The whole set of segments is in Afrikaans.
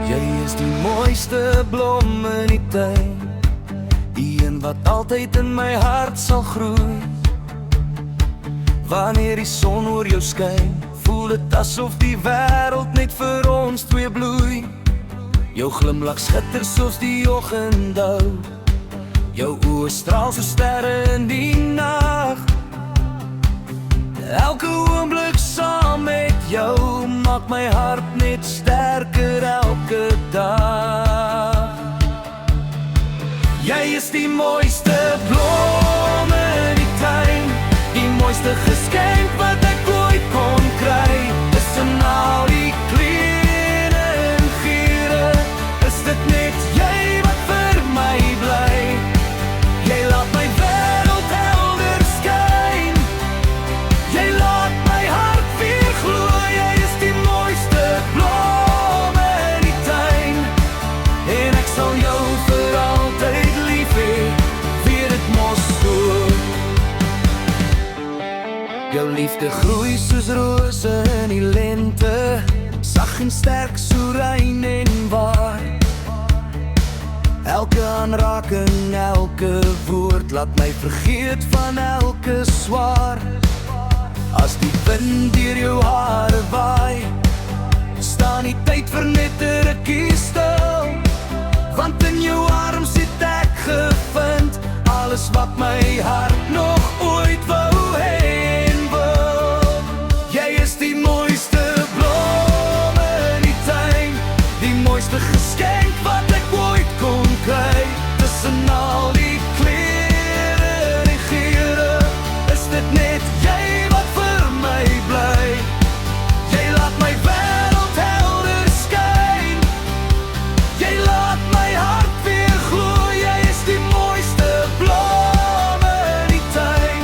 Jy is die mooiste blom in die tuin, die een wat altyd in my hart sal groei. Wanneer die son oor jou skyn, voel dit asof die wêreld net vir ons twee bloei. Jou glimlach skitter soos die oggenddauw, jou oë straal so sterre in die nag. Elke oomblik saam met jou maak my hart net sterker elke dag. Jy is die mooiste blom in die tuin, die mooiste geskenk wat ek ooit kon kry. Tussen al die kleure en giere, is dit net jy wat vir my bly. Jy laat my wêreld helder skyn, jy laat my hart weer gloei. Jy is die mooiste blom in die tuin, en ek sal jou vir altyd lief hê, weet dit mos so. Jou liefde groei soos rose in die lente, sag en sterk so rein en waar. Elke aanraking, elke woord laat my vergeet van elke swaar. As die wind deur jou hare waai, staan die tyd vir net 'n rukkie stil. Want in jou arms het ek gevind alles wat my hart nog ooit wou hê en wil. Jy is die mooiste blom in die tuin, die mooiste geskenk wat ek ooit kon kry. Tussen al die kleure en giere, is dit net jy wat vir my bly. Jy laat my wêreld helder skyn, jy laat my hart weer gloei. Jy is die mooiste blom in die tuin,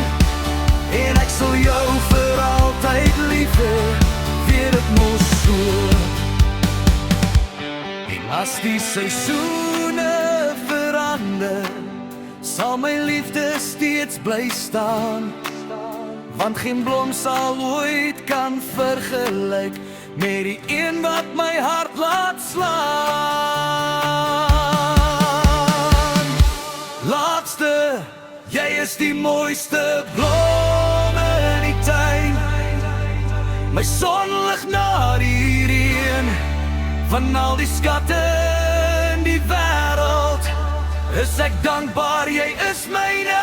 en ek sal jou vir altyd lief hê, weet dit mos so. En as die seisoene verander, sal my liefde steeds bly staan. Want geen blom sal ooit kan vergelyk met die een wat my hart laat slaan. Laatste, jy is die mooiste blom in die tuin, my sonlig na die reën. Van al die skatte in die wêreld, is ek dankbaar jy is myne